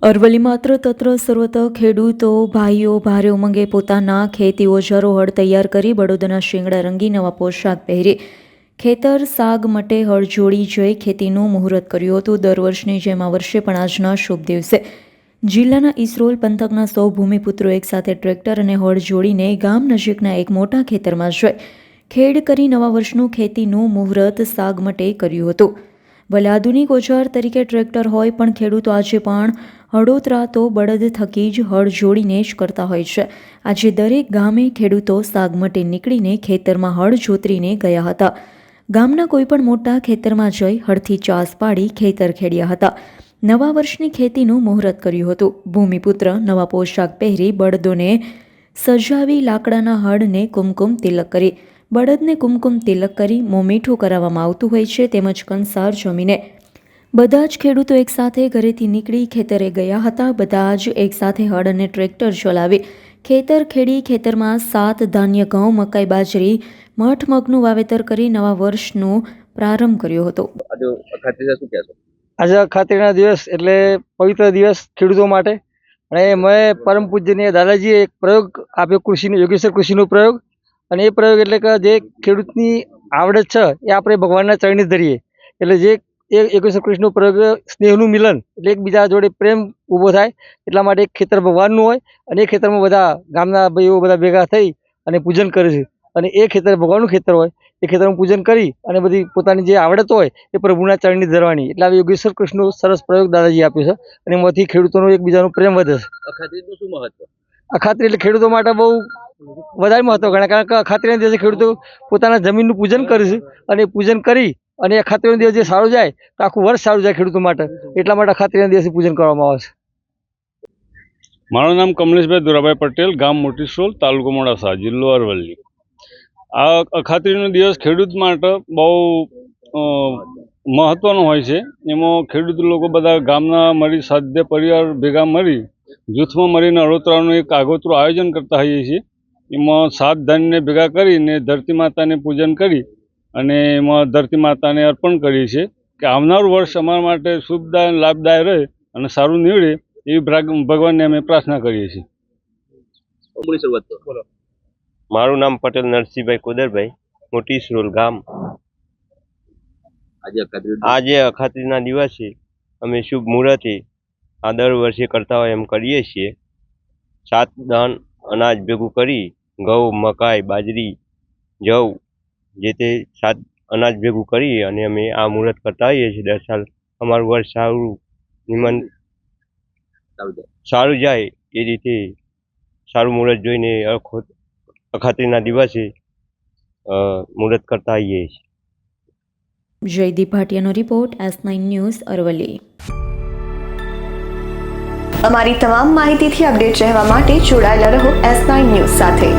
અરવલ્લી માત્ર તત્ર સર્વત્ર ખેડૂતો ભાઈઓ ભારે ઉમંગે પોતાના ખેતી ઓજારો હળ તૈયાર કરી બળદોના શિંગડા રંગી નવા પોશાક પહેરી ખેતર સાગ મટે હળ જોડી જઈ ખેતીનું મુહૂર્ત કર્યું હતું. દર વર્ષની જેમ આ વર્ષે પણ આજના શુભ દિવસે જિલ્લાના ઇસરોલ પંથકના સૌ ભૂમિપુત્રો એકસાથે ટ્રેક્ટર અને હળ જોડીને ગામ નજીકના એક મોટા ખેતરમાં જઈ ખેડ કરી નવા વર્ષનું ખેતીનું મુહૂર્ત સાગ મટે કર્યું હતું. ભલે આધુનિક ઓજાર તરીકે ટ્રેક્ટર હોય પણ ખેડૂતો આજે પણ હળોતરા તો બળદ થકી જ હળ જોડીને જ કરતા હોય છે. આજે દરેક ગામે ખેડૂતો સાગમટે નીકળીને ખેતરમાં હળ જોતરીને ગયા હતા. ગામના કોઈપણ મોટા ખેતરમાં જઈ હળથી ચાસ પાડી ખેતર ખેડ્યા હતા. નવા વર્ષની ખેતીનું મુહૂર્ત કર્યું હતું. ભૂમિપુત્ર નવા પોશાક પહેરી બળદોને સજાવી લાકડાના હળને કુમકુમ તિલક કરી બળદને કુમકુમ તિલક કરી મોં મીઠું કરાવવામાં આવતું હોય છે. તેમજ કંસાર જમીને બધા જ ખેડૂતો એકસાથે ઘરેથી નીકળી ખેતરે ગયા હતા. બધા જ એકસાથે હળ અને ટ્રેક્ટર ચલાવી ખેતર ખેડી ખેતરમાં સાત ધાન્ય ઘઉં મકાઈ બાજરી મઠ મગનું વાવેતર કરી નવા વર્ષનો પ્રારંભ કર્યો હતો. આજે અખાત્રીના દિવસ એટલે પવિત્ર દિવસ ખેડૂતો માટે, અને મેં પરમ પૂજ્યનીય દાદાજીએ એક પ્રયોગ આપ્યો કૃષિનો, યોગેશ્વર કૃષિનો પ્રયોગ. અને એ પ્રયોગ એટલે કે જે ખેડૂતની આવડત છે એ આપણે ભગવાનના ચરણે ધરીએ. એટલે જે યોગેશ્વર કૃષિનો પ્રયોગ સ્નેહનું મિલન, એટલે એકબીજા જોડે પ્રેમ ઊભો થાય એટલા માટે એક ખેતર ભગવાનનું હોય અને એ ખેતરમાં બધા ગામના ભાઈઓ બધા ભેગા થઈ અને પૂજન કરે છે. અને એ ખેતર ભગવાનનું ખેતર હોય એ ખેતરનું પૂજન કરી અને બધી પોતાની જે આવડત હોય એ પ્રભુના ચરણે ધરવાની. એટલે આ યોગેશ્વર કૃષિનો સરસ પ્રયોગ દાદાજી આપ્યો છે અને એમાંથી ખેડૂતોનો એકબીજાનો પ્રેમ વધે છે. અખાત્રીનું શું મહત્વ? અખાત્રી એટલે ખેડૂતો માટે બહુ વધારે મહત્વ ગણાય, કારણ કે અખાત્રીના દિવસે ખેડૂતો પોતાના જમીનનું પૂજન કરે છે અને પૂજન કરી અને અખાત્રીનો દિવસ જે સારું જાય તો આખું વર્ષ સારું જાય ખેડૂતો માટે. એટલા માટે અખાત્રીના દિવસે પૂજન કરવામાં આવે છે. મારું નામ કમલેશભાઈ દુરાભાઈ પટેલ, ગામ મોટીસોલ, તાલુકો મોડાસા, જિલ્લો અરવલ્લી. આ અખાત્રીનો દિવસ ખેડૂત માટે બહુ મહત્વનો હોય છે. એમાં ખેડૂત લોકો બધા ગામના મળી સાધ્ય પરિવાર ભેગા મળી જૂથમાં મળીને હળોતરાનું એક આગોતરું આયોજન કરતા હોઈએ છીએ. એમાં સાત ધાન્યને ભેગા કરીને ધરતી માતાને પૂજન કરી અને એમાં ધરતી માતાને અર્પણ કરીએ છીએ કે આવનારું વર્ષ અમારા માટે શુભદાય લાભદાય રહે અને સારું નીવડે એવી ભગવાનને અમે પ્રાર્થના કરીએ છીએ. મારું નામ પટેલ નરસિંહભાઈ કોદરભાઈ, મોટીસરોલ ગામ. આજે અખાત્રીના દિવસે અમે શુભ મુહૂર્તે આ દર વર્ષે કરતા હોય એમ કરીએ છીએ. 7 દાન અનાજ ભેગું કરી ઘઉં મકાઈ બાજરી જવ જે તે 7 અનાજ ભેગું કરી અને અમે આ મુહૂર્ત કરતા હોઈએ છીએ. દર સાલ અમારું વર્ષ સારું જાય એ રીતે સારું મુહૂર્ત જોઈને અખાત્રીના દિવસે મુહૂર્ત કરતા હોઈએ છીએ. જયદીપ ભાટિયાનો રિપોર્ટ, S9 ન્યૂઝ, અરવલ્લી. અમારી તમામ માહિતીથી અપડેટ રહેવા માટે જોડાયેલા રહો S9 ન્યૂઝ સાથે.